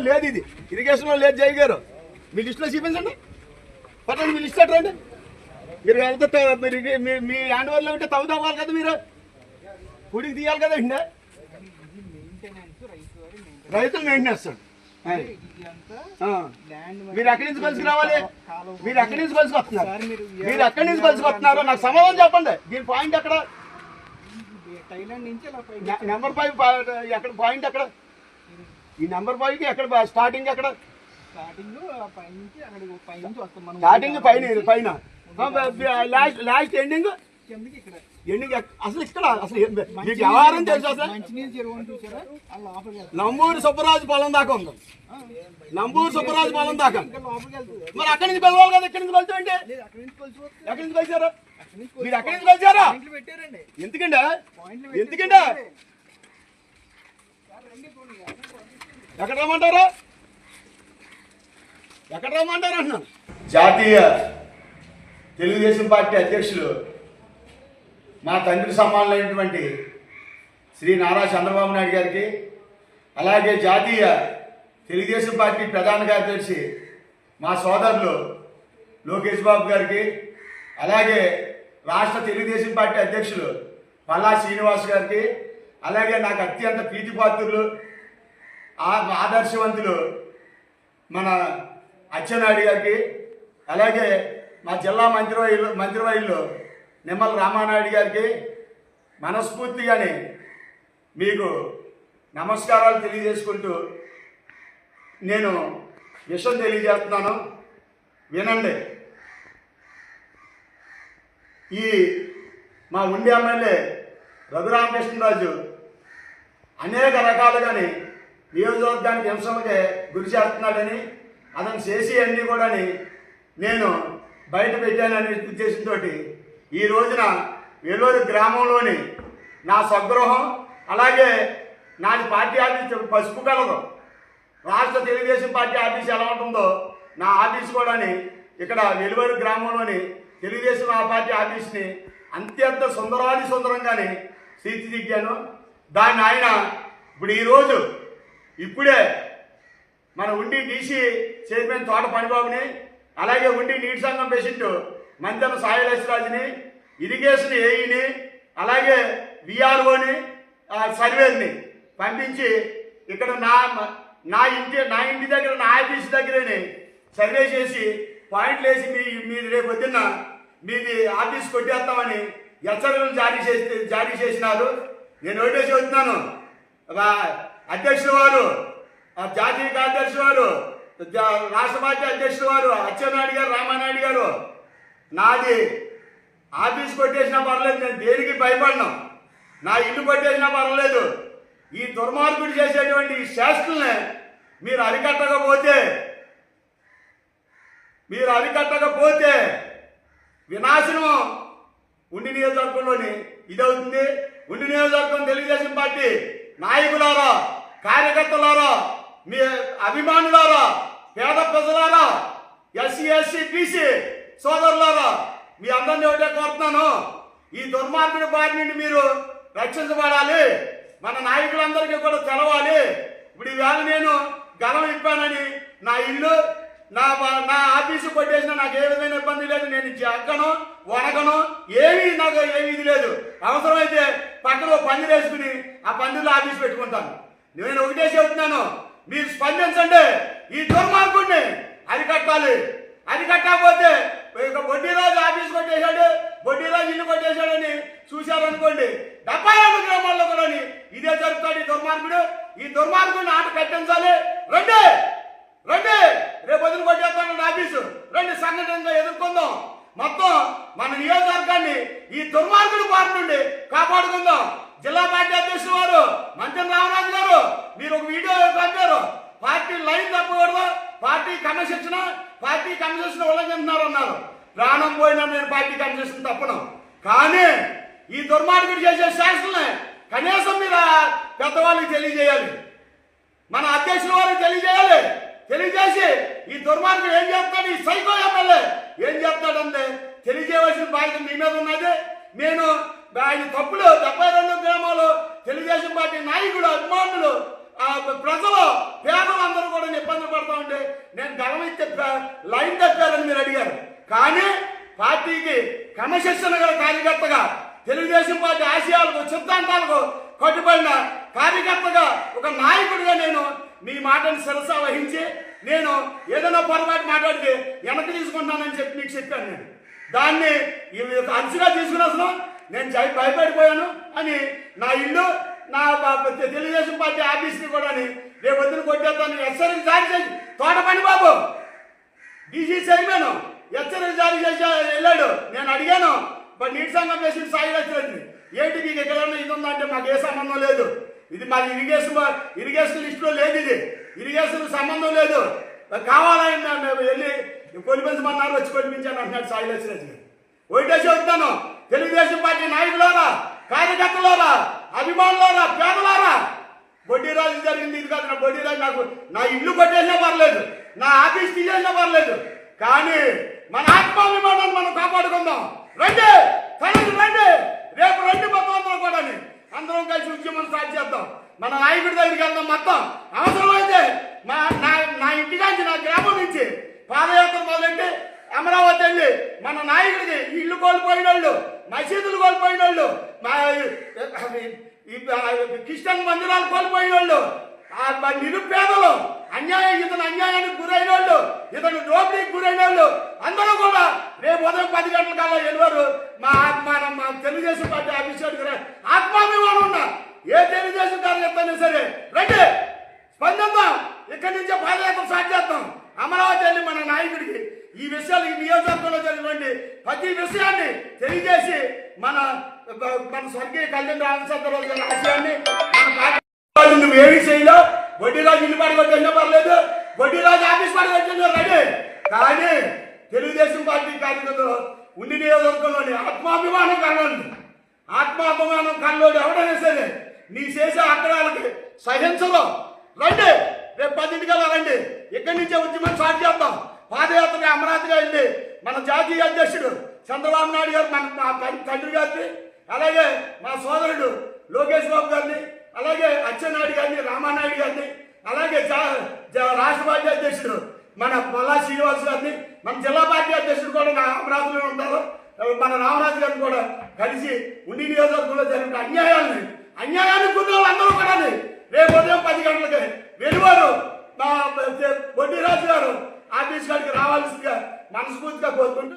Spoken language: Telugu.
లేదు, ఇది ఇరిగేషన్లో లేదు. జై గారు మీ లిస్టులో చూపించండి, పట్టండి మీ లిస్ట్ అట్టండి. మీరు వెళ్తే మీ హ్యాండ్ ఓవర్లో ఉంటే తవ్వు అవ్వాలి కదా, మీరు కుడికి తీయాలి కదా. అండి రైతులు మెయింటెనెన్స్ మీరు ఎక్కడి నుంచి కలిసి రావాలి? మీరు ఎక్కడి నుంచి కలిసి వస్తున్నారు? మీరు ఎక్కడి నుంచి కలిసి వస్తున్నారు? నాకు సమాధానం చెప్పండి. దీని పాయింట్ ఎక్కడ? నెంబర్ 5 ఎక్కడ పాయింట్? ఎక్కడ ఈ నెంబర్ 5కి ఎక్కడ స్టార్టింగ్? ఎక్కడ స్టార్టింగ్? పైన లాస్ట్ ఎండింగ్ అసలు ఇక్కడ అసలు మీకు వ్యవహారం తెలుసు. అసలు నంబూరు సుబ్బరాజు పొలం దాకా ఉంది. నంబూరు సుబ్బరాజు పొలం దాకా. మరి అక్కడి నుంచి పిలవాలి కదా. ఎక్కడి నుంచి కలిసారంటే ఎక్కడి నుంచి కలిసారు? మీరు ఎక్కడి నుంచి కలిసారా? ఎందుకంటే ఎక్కడ రమ్మంటారా? ఎక్కడ రమ్మంటారు అంటున్నాను. జాతీయ తెలుగుదేశం పార్టీ అధ్యక్షులు మా తండ్రి సమానులైనటువంటి శ్రీ నారా చంద్రబాబు నాయుడు గారికి, అలాగే జాతీయ తెలుగుదేశం పార్టీ ప్రధాన కార్యదర్శి మా సోదరులు లోకేష్ బాబు గారికి, అలాగే రాష్ట్ర తెలుగుదేశం పార్టీ అధ్యక్షులు పల్లా శ్రీనివాస్ గారికి, అలాగే నాకు అత్యంత ప్రీతిపాత్రులు ఆదర్శవంతులు మన అచ్చెన్నాయుడు గారికి, అలాగే మా జిల్లా మంత్రివర్యులు నిమ్మల రామానాయుడు గారికి మనస్ఫూర్తిగానే మీకు నమస్కారాలు తెలియజేసుకుంటూ నేను విషయం తెలియజేస్తున్నాను, వినండి. ఈ మా ఉండి ఎమ్మెల్యే రఘురామకృష్ణరాజు అనేక రకాలుగాని నియోజకవర్గానికి హింసలకే గురి చేస్తున్నాడని, అతను చేసి అన్నీ కూడా నేను బయట పెట్టాననే ఉద్దేశంతో ఈ రోజున వెల్లూరు గ్రామంలోని నా స్వగృహం, అలాగే నాది పార్టీ ఆఫీస్ పసుపు కలదు. రాష్ట్ర తెలుగుదేశం పార్టీ ఆఫీస్ ఎలా ఉంటుందో నా ఆఫీస్ కూడా ఇక్కడ వెలువరు గ్రామంలోని తెలుగుదేశం పార్టీ ఆఫీస్ని అత్యంత సుందరంగానే తీర్చిదిద్దాను. దాన్ని ఆయన ఇప్పుడు ఇప్పుడే మన ఉండి డీసీ చైర్మన్ తోట పనిబాబుని, అలాగే ఉండి నీటి సంఘం ప్రెసిడెంట్ మంతెన సాయిలేశ్వరాజుని, ఇరిగేషన్ ఏఈని, అలాగే విఆర్ఓని, సర్వేని పంపించి ఇక్కడ నా ఇంటి దగ్గర నా ఆఫీస్ దగ్గరని సర్వే చేసి పాయింట్లు వేసి మీరు రేపు పొద్దున్న మీది ఆఫీస్ కొట్టేస్తామని హెచ్చరికలు జారీ చేసినారు. నేను ఒకటే చెబుతున్నాను, అధ్యక్షుల వారు, జాతీయ కార్యదర్శి వారు, రాష్ట్ర పార్టీ అధ్యక్షుల వారు అచ్చెన్నాయుడు గారు, రామానాయుడు గారు, నాది ఆఫీస్ కొట్టేసినా పర్లేదు, నేను దేనికి భయపడను. నా ఇల్లు కొట్టేసినా పర్వాలేదు. ఈ దుర్మార్గుడు చేసేటువంటి ఈ శాస్త్రుల్ని మీరు అరికట్టకపోతే వినాశనం ఉండి నియోజకవర్గంలోని ఇదవుతుంది. ఉండి నియోజకవర్గం తెలుగుదేశం పార్టీ నాయకులారా, కార్యకర్తలారా, మీ అభిమానులారా, పేద ప్రజలారా, ఎస్సీ ఎస్సీ బీసీ సోదరులారా, మీ అందరినీ ఒకటే కోరుతున్నాను, ఈ దుర్మార్గుడి బారి నుండి మీరు రక్షించబడాలి. మన నాయకులందరికీ కూడా తెలవాలి. ఇప్పుడు ఈవేళ నేను గలం ఇప్పానని నా ఇల్లు నా ఆఫీసు కొట్టేసినా నాకు ఏ విధమైన ఇబ్బంది లేదు. నేను ఎక్కను వనకను నాకు ఏమీ ఇది లేదు. అవసరమైతే పక్కన పందిరు వేసుకుని ఆ పందిరిలో ఆఫీసు పెట్టుకుంటాను. నేను ఒకటే చెబుతున్నాను, మీరు స్పందించండి. ఈ దుర్మార్గుడిని అరికట్టాలి. అరికట్టకపోతే బొడ్డీరాజు ఆఫీస్ కొట్టేశాడు, బొడ్డీరాజు ఇల్లు కొట్టేశాడని చూశారనుకోండి, 72 గ్రామాల్లో కూడా ఇదే జరుగుతాడు. ఈ దుర్మార్గుడిని ఆట కట్టించాలి. రండి రేపు వదిలి కొట్టేస్తాను ఆఫీసు, రండి సంఘటనగా ఎదుర్కొందాం. మొత్తం మన నియోజకవర్గాన్ని ఈ దుర్మార్గుడి బారి నుండి కాపాడుకుందాం. జిల్లా పార్టీ అధ్యక్షులు వారు మంత్రి రామరాజు గారు మీరు ఒక వీడియో పంపారు, పార్టీ లైన్ తప్పకూడదు, పార్టీ క్రమశిక్షణ ఉల్లంఘిస్తున్నారు అన్నారు. ప్రాణం పోయినా నేను పార్టీ క్రమశిక్షణ తప్పను. కానీ ఈ దుర్మార్గుడు చేసే శాసనల్ని కనీసం మీరు పెద్దవాళ్ళకి తెలియజేయాలి, మన అధ్యక్షుల వారికి తెలియజేసి ఈ దుర్మార్గుడు ఏం చేస్తాడు, ఈ సైకో ఎమ్మెల్యే ఏం చేస్తాడంటే తెలియజేయవలసిన బాధ్యత మీ మీద ఉన్నది. నేను ఆయన తప్పులు 72 గ్రామాలు తెలుగుదేశం పార్టీ నాయకులు, అభిమానులు ప్రజలు పేదలందరూ కూడా ఇబ్బంది పడుతూ ఉంటే నేను గమనిస్తే లైన్ తప్పారని మీరు అడిగారు. కానీ పార్టీకి క్రమశిక్షణ గల కార్యకర్తగా, తెలుగుదేశం పార్టీ ఆశయాలకు సిద్ధాంతాలకు కట్టుబడిన కార్యకర్తగా, ఒక నాయకుడిగా నేను మీ మాటను శిరసా వహించి నేను ఏదైనా పొరపాటు మాట్లాడితే వెనక్కి తీసుకుంటానని చెప్పి మీకు చెప్పాను. నేను దాన్ని అలసిగా తీసుకుని అసలు నేను భయపడిపోయాను అని నా ఇల్లు, నా తెలుగుదేశం పార్టీ ఆఫీస్ని కూడా రేపు వద్దున కొట్టేస్తాను హెచ్చరిక జారీ చేసి తోటపని బాబు డీసీ చైర్మన్ హెచ్చరిక జారీ చేసి వెళ్ళాడు. నేను అడిగాను నీటి సంఘం చేసిన సాయి వచ్చింది, ఏంటి మీకు ఎక్కడన్నా ఇది ఉందంటే మాకు ఏ సంబంధం లేదు, ఇది మాది ఇరిగేషన్ లిస్టులో లేదు, ఇది ఇరిగేషన్ సంబంధం లేదు, కావాలని వెళ్ళి కొలిపించమన్నారు, వచ్చి కొలిపించాను అంటున్నాడు సాయి లక్ష్మీ. ఒకటే చెబుతాను, తెలుగుదేశం పార్టీ నాయకులారా, కార్యకర్తలారా, అభిమానులారా, పేదలారా, బొడ్డీరాజు జరిగింది ఇది కాదు. నా బొడ్డీరాజు నాకు నా ఇల్లు కొట్టేసినా పర్లేదు, నా ఆఫీస్ తీసేసినా పర్లేదు, కానీ మన ఆత్మాభిమానాన్ని మనం కాపాడుకుందాం. రండి, రండి, రేపు రండి, మొత్తం అందరం కూడా అందరం కలిసి ఉద్యమం స్టార్ట్ చేద్దాం. మన నాయకుడి దగ్గరికి వెళ్దాం. మొత్తం అవసరమైతే నా ఇంటి నుంచి, నా గ్రామం నుంచి పాదయాత్ర మొదలెట్టి అమరావతి వెళ్ళి మన నాయకుడికి ఇల్లు కోల్పోయిన వాళ్ళు, మసీదులు కోల్పోయిన వాళ్ళు, క్రిస్టియన్ మందిరాలు కోల్పోయిన వాళ్ళు, నిరుపేదలు, ఇతను అన్యాయానికి గురైన వాళ్ళు, ఇతను దోపిడీకి గురైన వాళ్ళు అందరూ కూడా రేపు ఉదయం 10 గంటల కల్లా వెళ్ళారు మా తెలుగుదేశం పార్టీ ఆఫీస్ దగ్గర. ఆత్మాభిమానం ఉన్న ఏ తెలుగుదేశం కార్యకర్తైనా సరే రండి, స్పందిద్దాం. ఇక్కడి నుంచే పాదయాత్ర స్టార్ట్ చేద్దాం. అమరావతి వెళ్ళి మన నాయకుడికి ఈ విషయాలు, ఈ నియోజకవర్గంలో జరిగినటువంటి ప్రతి విషయాన్ని తెలియజేసి మన స్వర్గీయ కళ్యాణ్ రామచంద్రరావు గారి ఆశయాన్ని మన పార్టీ నువ్వు ఏమి చేయలో, వడ్డీరాజు ఇల్లు పాటు కొట్టినా పర్లేదు, వడ్డీరాజు ఆఫీస్ పాటు కొట్టినా రెడీ. కానీ తెలుగుదేశం పార్టీ కార్యకర్తలు ఉండి నియోజకవర్గంలోని ఆత్మాభిమానం కళ్ళోడు ఎవడైనా సరే నీ చేసే అక్రమాలకి సహించదు. రండి, రేపు 10 రండి, ఇక్కడి నుంచే ఉద్యమం స్టార్ట్ చేద్దాం. పాదయాత్ర అమరావతిగా వెళ్ళి మన జాతీయ అధ్యక్షుడు చంద్రబాబు నాయుడు గారు, మన తండ్రి గారిని, అలాగే మా సోదరుడు లోకేష్ బాబు గారిని, అలాగే అచ్చెన్నాయుడు గారిని, రామానాయుడు గారిని, అలాగే రాష్ట్ర పార్టీ అధ్యక్షుడు మన పల్లా శ్రీనివాస్ గారిని, మన జిల్లా పార్టీ అధ్యక్షుడు కూడా నా అమరావతిలో ఉంటారు, మన రామరాజు గారిని కూడా కలిసి ఉండి నియోజకవర్గంలో జరిగిన అన్యాయాన్ని గుర్తులు అందరూ కూడా రేపు ఉదయం 10 గంటలకి వెలువారు మా బొడ్డీరాజు గారు ఆఫీస్ గారికి రావాల్సిందిగా మనస్ఫూర్తిగా కోరుకుంటూ